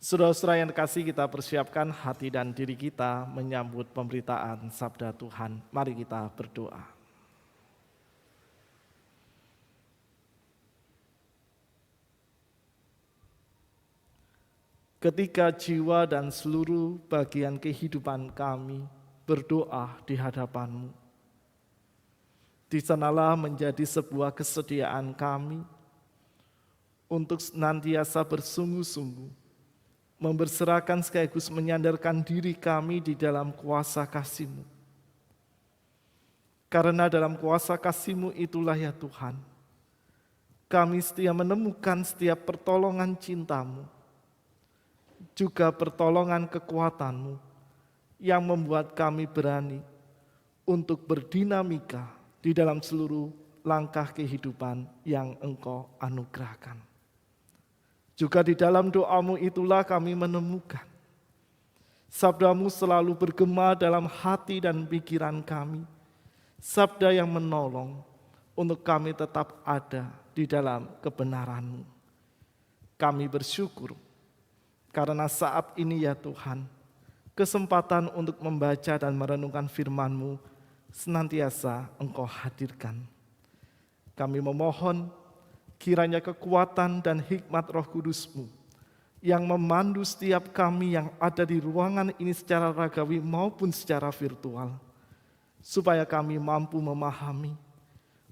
Saudara-saudara yang terkasih, kita persiapkan hati dan diri kita menyambut pemberitaan sabda Tuhan. Mari kita berdoa. Ketika jiwa dan seluruh bagian kehidupan kami berdoa di hadapan-Mu, di sanalah menjadi sebuah kesediaan kami untuk senantiasa bersungguh-sungguh memberserahkan sekaligus menyandarkan diri kami di dalam kuasa kasih-Mu. Karena dalam kuasa kasih-Mu itulah ya Tuhan, kami setia menemukan setiap pertolongan cinta-Mu, juga pertolongan kekuatan-Mu yang membuat kami berani untuk berdinamika di dalam seluruh langkah kehidupan yang Engkau anugerahkan. Juga di dalam doa-Mu itulah kami menemukan sabda-Mu selalu bergema dalam hati dan pikiran kami. Sabda yang menolong untuk kami tetap ada di dalam kebenaran-Mu. Kami bersyukur karena saat ini ya Tuhan, kesempatan untuk membaca dan merenungkan firman-Mu senantiasa Engkau hadirkan. Kami memohon kiranya kekuatan dan hikmat Roh Kudus-Mu yang memandu setiap kami yang ada di ruangan ini secara ragawi maupun secara virtual, supaya kami mampu memahami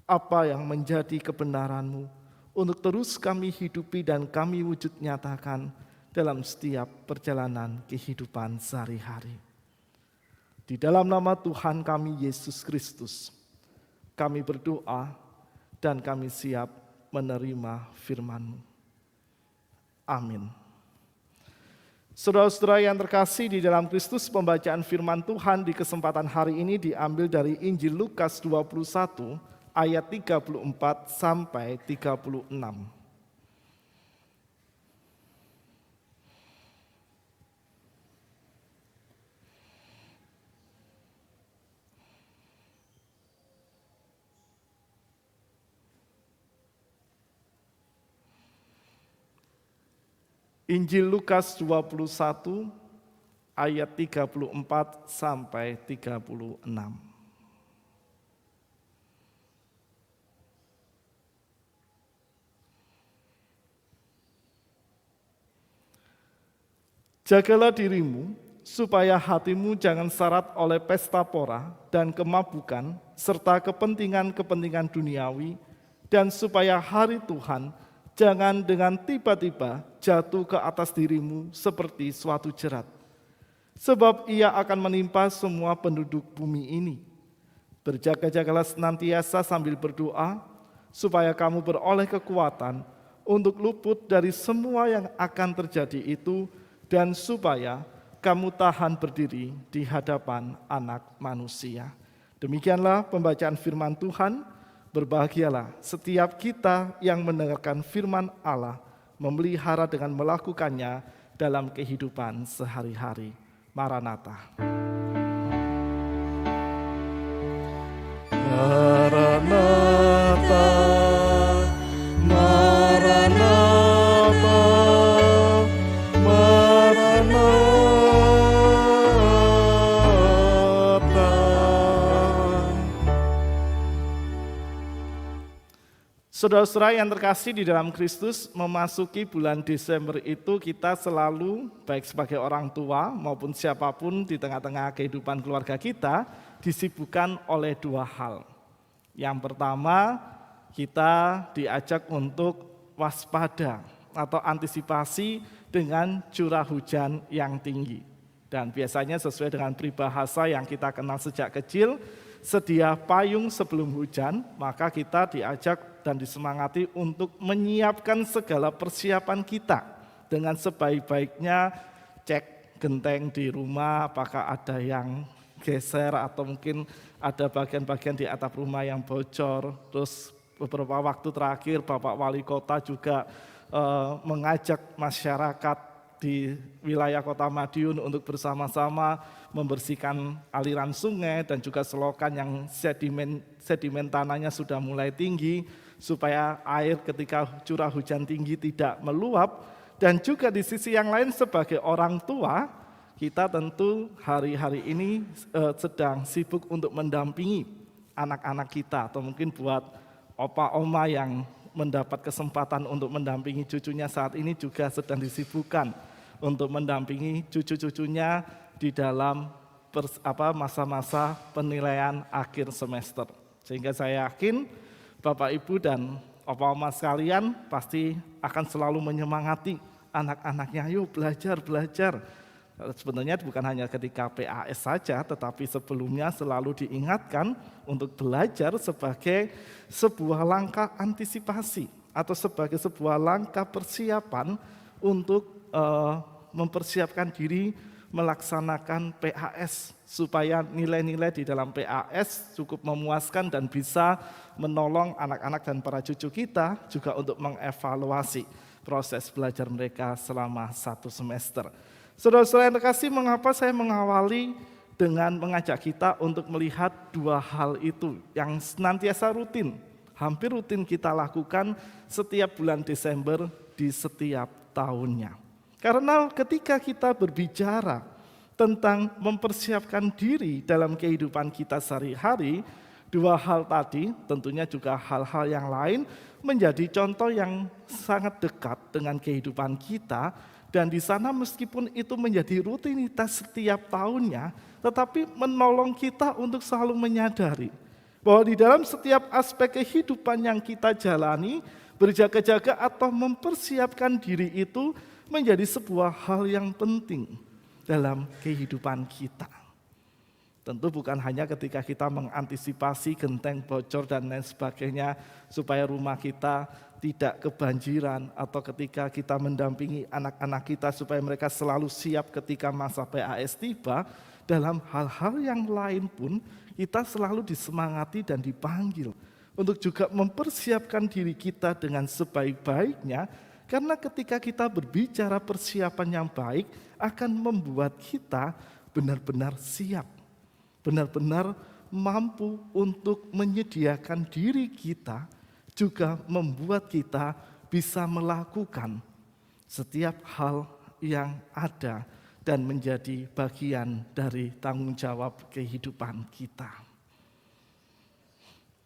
apa yang menjadi kebenaran-Mu untuk terus kami hidupi dan kami wujud nyatakan dalam setiap perjalanan kehidupan sehari-hari. Di dalam nama Tuhan kami Yesus Kristus, kami berdoa dan kami siap menerima firman-Mu. Amin. Saudara-saudara yang terkasih di dalam Kristus, pembacaan firman Tuhan di kesempatan hari ini diambil dari Injil Lukas 21 ayat 34 sampai 36. Injil Lukas 21 ayat 34 sampai 36. Jagalah dirimu supaya hatimu jangan syarat oleh pesta pora dan kemabukan serta kepentingan-kepentingan duniawi, dan supaya hari Tuhan jangan dengan tiba-tiba jatuh ke atas dirimu seperti suatu jerat. Sebab ia akan menimpa semua penduduk bumi ini. Berjaga-jagalah senantiasa sambil berdoa, supaya kamu beroleh kekuatan untuk luput dari semua yang akan terjadi itu, dan supaya kamu tahan berdiri di hadapan Anak Manusia. Demikianlah pembacaan firman Tuhan. Berbahagialah setiap kita yang mendengarkan firman Allah, memelihara dengan melakukannya dalam kehidupan sehari-hari. Maranatha. Maranatha, Maranatha, Maranatha. Saudara-saudara yang terkasih di dalam Kristus, memasuki bulan Desember itu kita selalu, baik sebagai orang tua maupun siapapun di tengah-tengah kehidupan keluarga kita, disibukkan oleh dua hal. Yang pertama, kita diajak untuk waspada atau antisipasi dengan curah hujan yang tinggi. Dan biasanya sesuai dengan peribahasa yang kita kenal sejak kecil, sedia payung sebelum hujan, maka kita diajak dan disemangati untuk menyiapkan segala persiapan kita dengan sebaik-baiknya. Cek genteng di rumah, apakah ada yang geser atau mungkin ada bagian-bagian di atap rumah yang bocor. Terus beberapa waktu terakhir Bapak Wali Kota juga mengajak masyarakat di wilayah Kota Madiun untuk bersama-sama membersihkan aliran sungai dan juga selokan yang sedimen tanahnya sudah mulai tinggi, supaya air ketika curah hujan tinggi tidak meluap Dan juga di sisi yang lain sebagai orang tua, kita tentu hari-hari ini sedang sibuk untuk mendampingi anak-anak kita, atau mungkin buat opa oma yang mendapat kesempatan untuk mendampingi cucunya saat ini juga sedang disibukkan untuk mendampingi cucu-cucunya di dalam masa-masa penilaian akhir semester. Sehingga saya yakin Bapak Ibu dan opa oma sekalian pasti akan selalu menyemangati anak-anaknya, yuk belajar. Sebenarnya bukan hanya ketika PAS saja, tetapi sebelumnya selalu diingatkan untuk belajar sebagai sebuah langkah antisipasi atau sebagai sebuah langkah persiapan untuk mempersiapkan diri melaksanakan PAS supaya nilai-nilai di dalam PAS cukup memuaskan dan bisa menolong anak-anak dan para cucu kita juga untuk mengevaluasi proses belajar mereka selama 1 semester. Saudara-saudara yang terkasih, mengapa saya mengawali dengan mengajak kita untuk melihat 2 hal itu yang senantiasa hampir rutin kita lakukan setiap bulan Desember di setiap tahunnya. Karena ketika kita berbicara tentang mempersiapkan diri dalam kehidupan kita sehari-hari, 2 hal tadi tentunya juga hal-hal yang lain menjadi contoh yang sangat dekat dengan kehidupan kita. Dan di sana meskipun itu menjadi rutinitas setiap tahunnya, tetapi menolong kita untuk selalu menyadari bahwa di dalam setiap aspek kehidupan yang kita jalani, berjaga-jaga atau mempersiapkan diri itu menjadi sebuah hal yang penting dalam kehidupan kita. Tentu bukan hanya ketika kita mengantisipasi genteng bocor dan lain sebagainya supaya rumah kita tidak kebanjiran, atau ketika kita mendampingi anak-anak kita supaya mereka selalu siap ketika masa PAS tiba. Dalam hal-hal yang lain pun kita selalu disemangati dan dipanggil untuk juga mempersiapkan diri kita dengan sebaik-baiknya, karena ketika kita berbicara persiapan yang baik akan membuat kita benar-benar siap, benar-benar mampu untuk menyediakan diri kita, juga membuat kita bisa melakukan setiap hal yang ada dan menjadi bagian dari tanggung jawab kehidupan kita.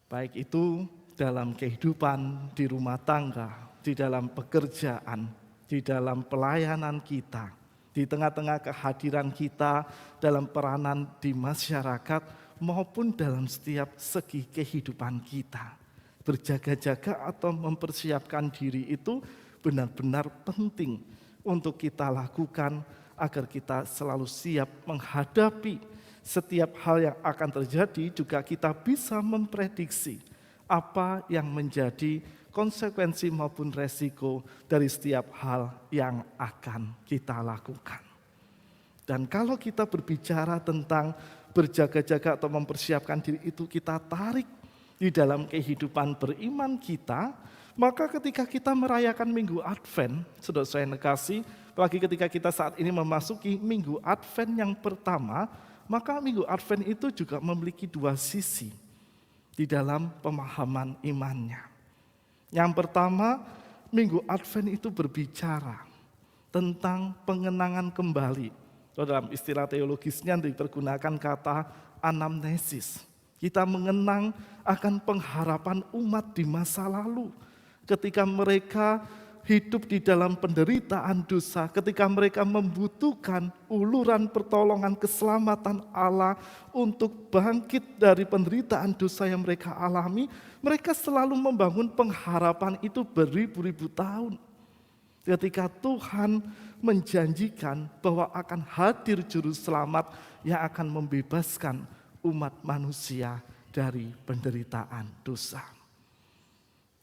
Baik itu dalam kehidupan di rumah tangga, di dalam pekerjaan, di dalam pelayanan kita, di tengah-tengah kehadiran kita dalam peranan di masyarakat, maupun dalam setiap segi kehidupan kita. Berjaga-jaga atau mempersiapkan diri itu benar-benar penting untuk kita lakukan agar kita selalu siap menghadapi setiap hal yang akan terjadi, juga kita bisa memprediksi apa yang menjadi konsekuensi maupun resiko dari setiap hal yang akan kita lakukan. Dan kalau kita berbicara tentang berjaga-jaga atau mempersiapkan diri itu kita tarik di dalam kehidupan beriman kita, maka ketika kita merayakan Minggu Advent, saudara saya kasih, apalagi ketika kita saat ini memasuki Minggu Advent yang pertama, maka Minggu Advent itu juga memiliki 2 sisi di dalam pemahaman imannya. Yang pertama, Minggu Advent itu berbicara tentang pengenangan kembali. Dalam istilah teologisnya dipergunakan kata anamnesis. Kita mengenang akan pengharapan umat di masa lalu, ketika mereka hidup di dalam penderitaan dosa, ketika mereka membutuhkan uluran pertolongan keselamatan Allah untuk bangkit dari penderitaan dosa yang mereka alami, mereka selalu membangun pengharapan itu beribu-ribu tahun. Ketika Tuhan menjanjikan bahwa akan hadir juru selamat yang akan membebaskan umat manusia dari penderitaan dosa.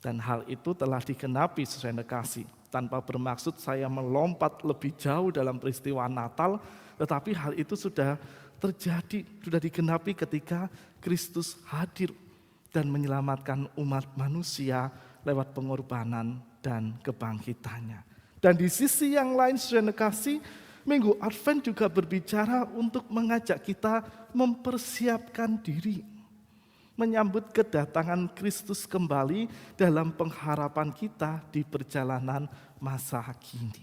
Dan hal itu telah digenapi sesuai kasih. Tanpa bermaksud saya melompat lebih jauh dalam peristiwa Natal, tetapi hal itu sudah terjadi, sudah digenapi ketika Kristus hadir dan menyelamatkan umat manusia lewat pengorbanan dan kebangkitannya. Dan di sisi yang lain sesuai kasih, Minggu Advent juga berbicara untuk mengajak kita mempersiapkan diri, menyambut kedatangan Kristus kembali dalam pengharapan kita di perjalanan masa kini.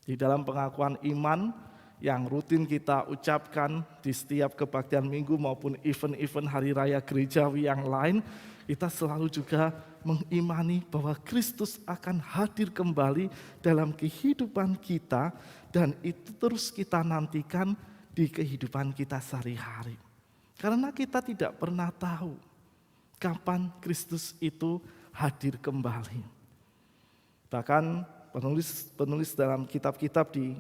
Di dalam pengakuan iman yang rutin kita ucapkan di setiap kebaktian minggu maupun event-event hari raya gerejawi yang lain, kita selalu juga mengimani bahwa Kristus akan hadir kembali dalam kehidupan kita dan itu terus kita nantikan di kehidupan kita sehari-hari. Karena kita tidak pernah tahu kapan Kristus itu hadir kembali. Bahkan penulis dalam kitab-kitab di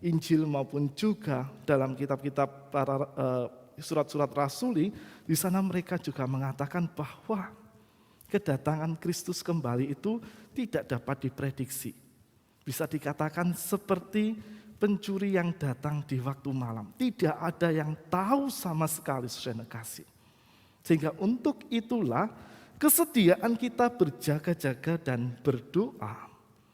Injil maupun juga dalam kitab-kitab para surat-surat rasuli, di sana mereka juga mengatakan bahwa kedatangan Kristus kembali itu tidak dapat diprediksi. Bisa dikatakan seperti pencuri yang datang di waktu malam. Tidak ada yang tahu sama sekali, saudara kasih. Sehingga untuk itulah kesediaan kita berjaga-jaga dan berdoa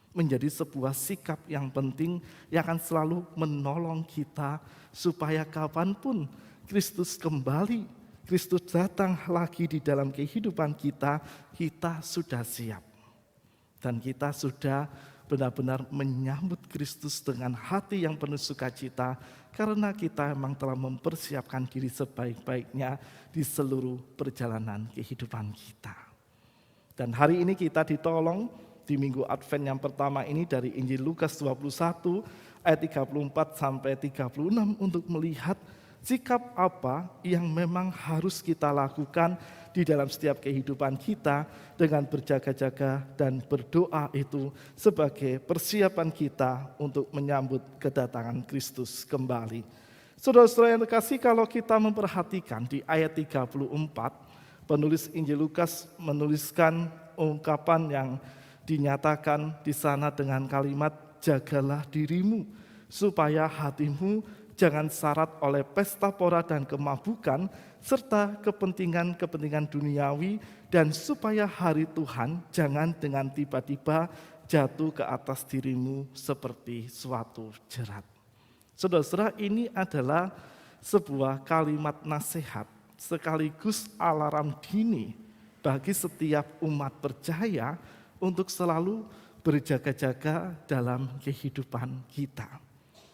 menjadi sebuah sikap yang penting yang akan selalu menolong kita supaya kapanpun Kristus kembali, Kristus datang lagi di dalam kehidupan kita, kita sudah siap. Dan kita sudah benar-benar menyambut Kristus dengan hati yang penuh sukacita karena kita memang telah mempersiapkan diri sebaik-baiknya di seluruh perjalanan kehidupan kita. Dan hari ini kita ditolong di minggu Advent yang pertama ini dari Injil Lukas 21 ayat 34 sampai 36 untuk melihat sikap apa yang memang harus kita lakukan di dalam setiap kehidupan kita dengan berjaga-jaga dan berdoa itu sebagai persiapan kita untuk menyambut kedatangan Kristus kembali. Saudara-saudara yang terkasih, kalau kita memperhatikan di ayat 34, penulis Injil Lukas menuliskan ungkapan yang dinyatakan di sana dengan kalimat jagalah dirimu supaya hatimu jangan syarat oleh pesta pora dan kemabukan serta kepentingan-kepentingan duniawi dan supaya hari Tuhan jangan dengan tiba-tiba jatuh ke atas dirimu seperti suatu jerat. Saudara-saudara, ini adalah sebuah kalimat nasihat sekaligus alarm dini bagi setiap umat percaya untuk selalu berjaga-jaga dalam kehidupan kita.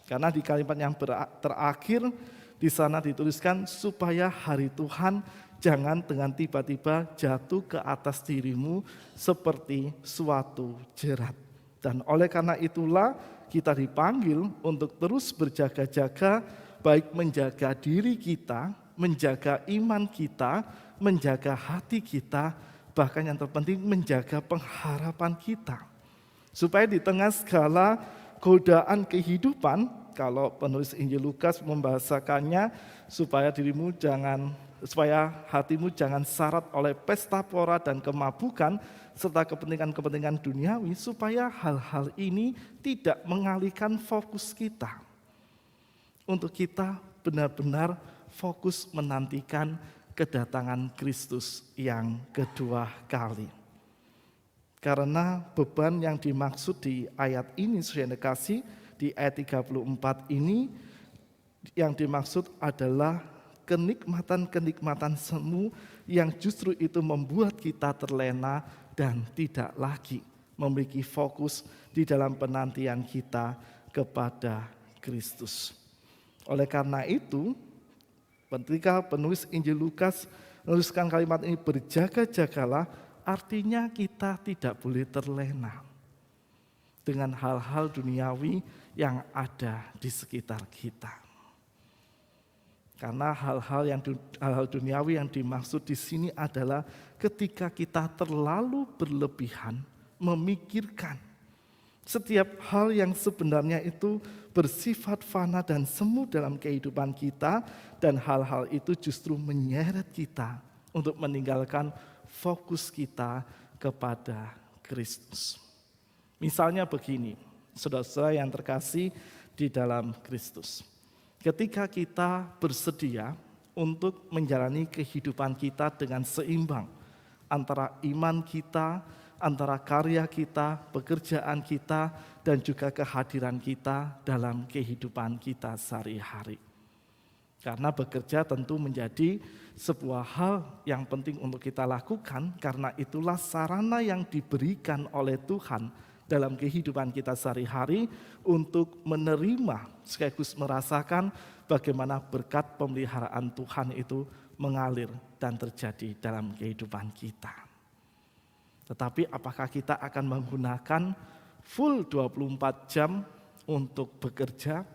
Karena di kalimat yang terakhir di sana dituliskan supaya hari Tuhan jangan dengan tiba-tiba jatuh ke atas dirimu seperti suatu jerat. Dan oleh karena itulah kita dipanggil untuk terus berjaga-jaga, baik menjaga diri kita, menjaga iman kita, menjaga hati kita, bahkan yang terpenting menjaga pengharapan kita. Supaya di tengah segala godaan kehidupan, kalau penulis Injil Lukas membahasakannya supaya hatimu jangan syarat oleh pesta pora dan kemabukan serta kepentingan-kepentingan duniawi, supaya hal-hal ini tidak mengalihkan fokus kita. Untuk kita benar-benar fokus menantikan kedatangan Kristus yang kedua kali. Karena beban yang dimaksud di ayat ini, saudara kasih, di ayat 34 ini, yang dimaksud adalah kenikmatan-kenikmatan semu yang justru itu membuat kita terlena dan tidak lagi memiliki fokus di dalam penantian kita kepada Kristus. Oleh karena itu, ketika penulis Injil Lukas menuliskan kalimat ini berjaga-jagalah, artinya kita tidak boleh terlena dengan hal-hal duniawi yang ada di sekitar kita. Karena hal-hal duniawi yang dimaksud di sini adalah ketika kita terlalu berlebihan memikirkan setiap hal yang sebenarnya itu bersifat fana dan semu dalam kehidupan kita, dan hal-hal itu justru menyeret kita untuk meninggalkan fokus kita kepada Kristus. Misalnya begini, saudara-saudara yang terkasih di dalam Kristus. Ketika kita bersedia untuk menjalani kehidupan kita dengan seimbang antara iman kita, antara karya kita, pekerjaan kita, dan juga kehadiran kita dalam kehidupan kita sehari-hari. Karena bekerja tentu menjadi sebuah hal yang penting untuk kita lakukan, karena itulah sarana yang diberikan oleh Tuhan dalam kehidupan kita sehari-hari untuk menerima sekaligus merasakan bagaimana berkat pemeliharaan Tuhan itu mengalir dan terjadi dalam kehidupan kita. Tetapi apakah kita akan menggunakan full 24 jam untuk bekerja?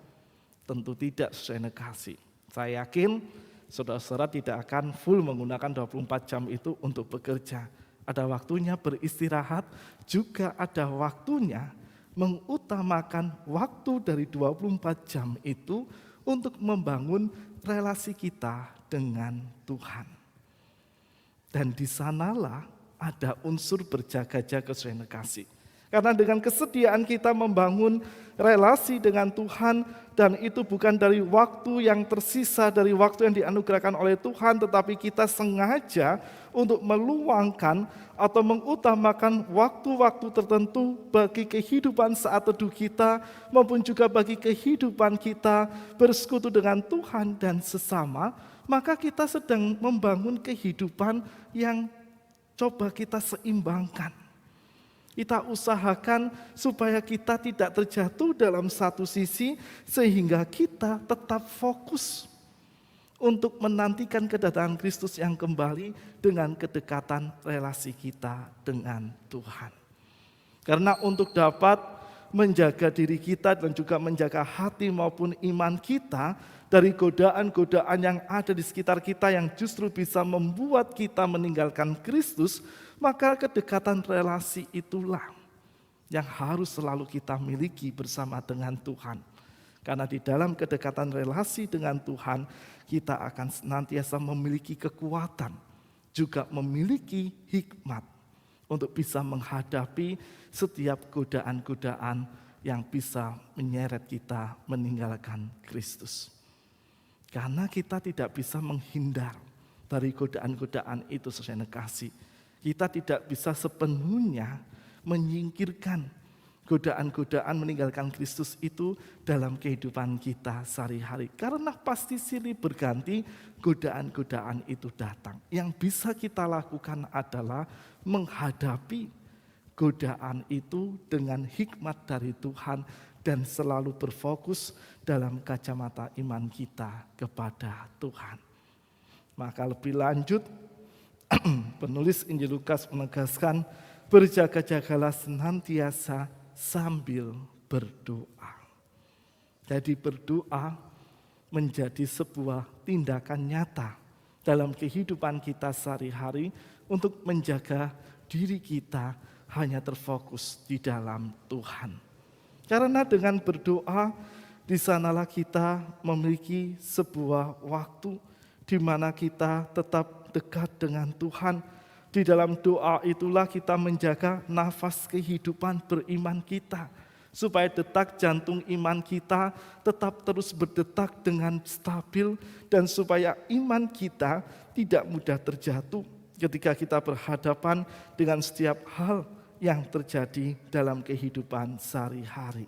Tentu tidak, saudara kasih. Saya yakin saudara-saudara tidak akan full menggunakan 24 jam itu untuk bekerja. Ada waktunya beristirahat, juga ada waktunya mengutamakan waktu dari 24 jam itu untuk membangun relasi kita dengan Tuhan. Dan di sanalah ada unsur berjaga-jaga, saudara kasih. Karena dengan kesediaan kita membangun relasi dengan Tuhan, dan itu bukan dari waktu yang tersisa dari waktu yang dianugerahkan oleh Tuhan, tetapi kita sengaja untuk meluangkan atau mengutamakan waktu-waktu tertentu bagi kehidupan saat teduh kita, maupun juga bagi kehidupan kita bersekutu dengan Tuhan dan sesama, maka kita sedang membangun kehidupan yang coba kita seimbangkan. Kita usahakan supaya kita tidak terjatuh dalam satu sisi, sehingga kita tetap fokus untuk menantikan kedatangan Kristus yang kembali dengan kedekatan relasi kita dengan Tuhan. Karena untuk dapat menjaga diri kita dan juga menjaga hati maupun iman kita dari godaan-godaan yang ada di sekitar kita yang justru bisa membuat kita meninggalkan Kristus, maka kedekatan relasi itulah yang harus selalu kita miliki bersama dengan Tuhan. Karena di dalam kedekatan relasi dengan Tuhan, kita akan senantiasa memiliki kekuatan, juga memiliki hikmat untuk bisa menghadapi setiap godaan-godaan yang bisa menyeret kita meninggalkan Kristus. Karena kita tidak bisa menghindar dari godaan-godaan itu, saudara kasih. Kita tidak bisa sepenuhnya menyingkirkan godaan-godaan meninggalkan Kristus itu dalam kehidupan kita sehari-hari. Karena pasti silih berganti godaan-godaan itu datang. Yang bisa kita lakukan adalah menghadapi godaan itu dengan hikmat dari Tuhan dan selalu berfokus dalam kacamata iman kita kepada Tuhan. Maka lebih lanjut, penulis Injil Lukas menegaskan, berjaga-jagalah senantiasa sambil berdoa. Jadi berdoa menjadi sebuah tindakan nyata dalam kehidupan kita sehari-hari untuk menjaga diri kita hanya terfokus di dalam Tuhan. Karena dengan berdoa, di sanalah kita memiliki sebuah waktu di mana kita tetap dekat dengan Tuhan. Di dalam doa itulah kita menjaga nafas kehidupan beriman kita, supaya detak jantung iman kita tetap terus berdetak dengan stabil, dan supaya iman kita tidak mudah terjatuh ketika kita berhadapan dengan setiap hal yang terjadi dalam kehidupan sehari-hari.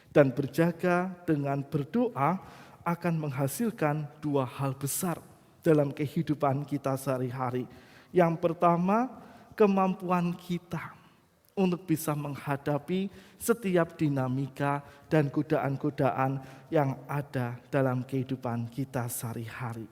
Dan berjaga dengan berdoa akan menghasilkan dua hal besar dalam kehidupan kita sehari-hari. Yang pertama, kemampuan kita untuk bisa menghadapi setiap dinamika dan godaan-godaan yang ada dalam kehidupan kita sehari-hari.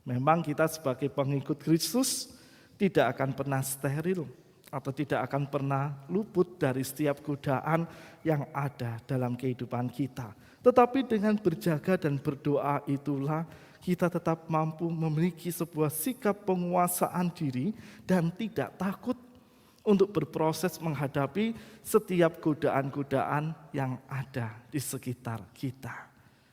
Memang kita sebagai pengikut Kristus tidak akan pernah steril atau tidak akan pernah luput dari setiap godaan yang ada dalam kehidupan kita. Tetapi dengan berjaga dan berdoa itulah kita tetap mampu memiliki sebuah sikap penguasaan diri dan tidak takut untuk berproses menghadapi setiap godaan-godaan yang ada di sekitar kita.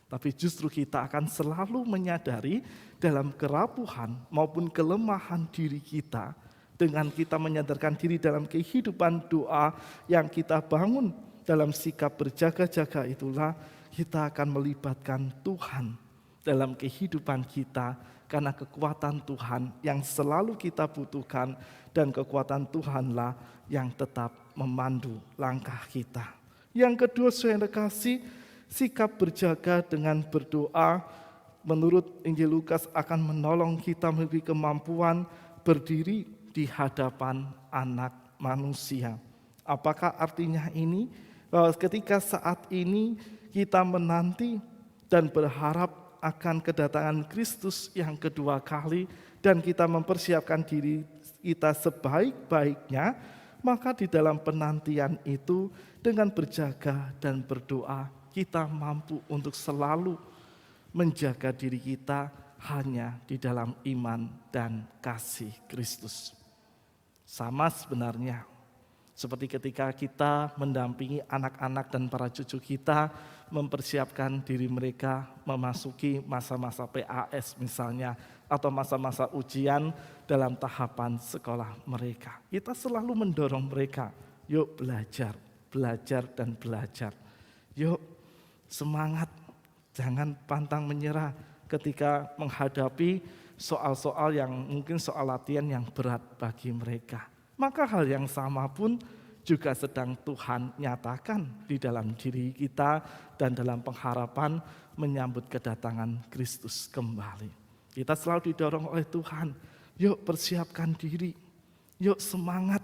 Tapi justru kita akan selalu menyadari dalam kerapuhan maupun kelemahan diri kita, dengan kita menyadarkan diri dalam kehidupan doa yang kita bangun dalam sikap berjaga-jaga itulah kita akan melibatkan Tuhan dalam kehidupan kita, karena kekuatan Tuhan yang selalu kita butuhkan dan kekuatan Tuhanlah yang tetap memandu langkah kita. Yang kedua, saudara kasih, sikap berjaga dengan berdoa menurut Injil Lukas akan menolong kita memiliki kemampuan berdiri di hadapan anak manusia Apakah artinya ini? Bahwa ketika saat ini kita menanti dan berharap akan kedatangan Kristus yang kedua kali dan kita mempersiapkan diri kita sebaik-baiknya, maka di dalam penantian itu dengan berjaga dan berdoa kita mampu untuk selalu menjaga diri kita hanya di dalam iman dan kasih Kristus. Sama sebenarnya seperti ketika kita mendampingi anak-anak dan para cucu kita mempersiapkan diri mereka memasuki masa-masa PAS misalnya, atau masa-masa ujian dalam tahapan sekolah mereka. Kita selalu mendorong mereka, yuk belajar, belajar dan belajar. Yuk semangat, jangan pantang menyerah ketika menghadapi soal-soal yang mungkin soal latihan yang berat bagi mereka. Maka hal yang sama pun juga sedang Tuhan nyatakan di dalam diri kita dan dalam pengharapan menyambut kedatangan Kristus kembali. Kita selalu didorong oleh Tuhan, yuk persiapkan diri, yuk semangat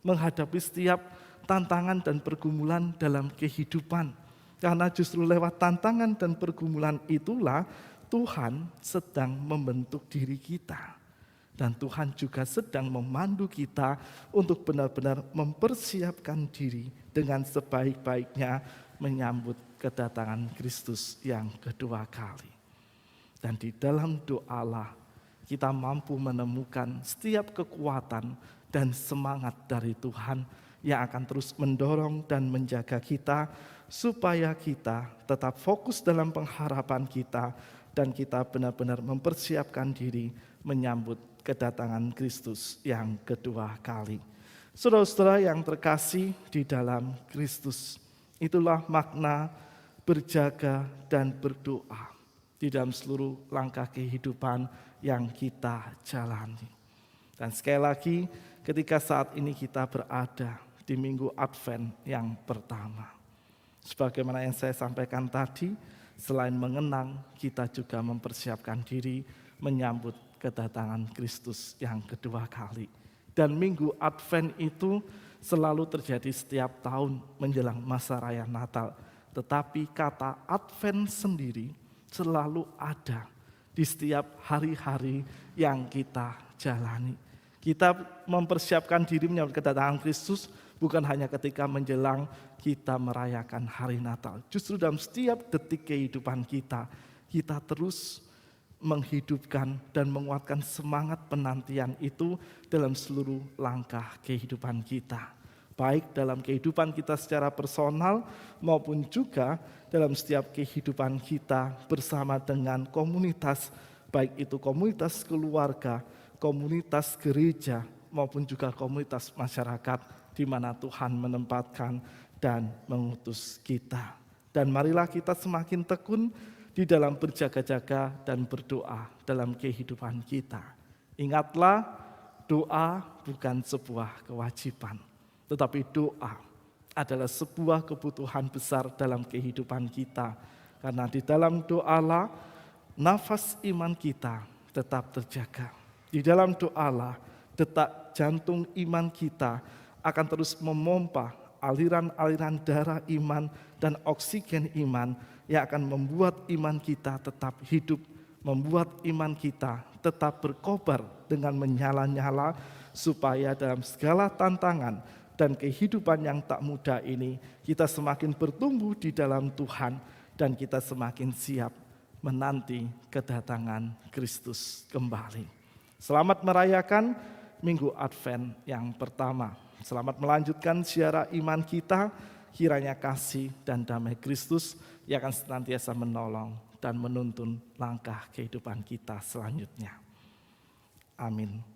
menghadapi setiap tantangan dan pergumulan dalam kehidupan. Karena justru lewat tantangan dan pergumulan itulah Tuhan sedang membentuk diri kita. Dan Tuhan juga sedang memandu kita untuk benar-benar mempersiapkan diri dengan sebaik-baiknya menyambut kedatangan Kristus yang kedua kali. Dan di dalam doalah kita mampu menemukan setiap kekuatan dan semangat dari Tuhan yang akan terus mendorong dan menjaga kita supaya kita tetap fokus dalam pengharapan kita dan kita benar-benar mempersiapkan diri menyambut kedatangan Kristus yang kedua kali. Saudara-saudara yang terkasih di dalam Kristus, itulah makna berjaga dan berdoa di dalam seluruh langkah kehidupan yang kita jalani. Dan sekali lagi, ketika saat ini kita berada di minggu Advent yang pertama, sebagaimana yang saya sampaikan tadi, selain mengenang, kita juga mempersiapkan diri menyambut kedatangan Kristus yang kedua kali. Dan minggu Advent itu selalu terjadi setiap tahun menjelang masa raya Natal. Tetapi kata Advent sendiri selalu ada di setiap hari-hari yang kita jalani. Kita mempersiapkan diri menyambut kedatangan Kristus bukan hanya ketika menjelang kita merayakan hari Natal. Justru dalam setiap detik kehidupan kita, kita terus menghidupkan dan menguatkan semangat penantian itu dalam seluruh langkah kehidupan kita. Baik dalam kehidupan kita secara personal maupun juga dalam setiap kehidupan kita bersama dengan komunitas, baik itu komunitas keluarga, komunitas gereja maupun juga komunitas masyarakat di mana Tuhan menempatkan dan mengutus kita. Dan marilah kita semakin tekun di dalam berjaga-jaga dan berdoa dalam kehidupan kita. Ingatlah, doa bukan sebuah kewajiban, tetapi doa adalah sebuah kebutuhan besar dalam kehidupan kita. Karena di dalam doalah nafas iman kita tetap terjaga. Di dalam doalah detak jantung iman kita akan terus memompa aliran-aliran darah iman dan oksigen iman yang akan membuat iman kita tetap hidup, membuat iman kita tetap berkobar dengan menyala-nyala, supaya dalam segala tantangan dan kehidupan yang tak mudah ini, kita semakin bertumbuh di dalam Tuhan dan kita semakin siap menanti kedatangan Kristus kembali. Selamat merayakan Minggu Advent yang pertama. Selamat melanjutkan ziarah iman kita. Kiranya kasih dan damai Kristus yang akan senantiasa menolong dan menuntun langkah kehidupan kita selanjutnya. Amin.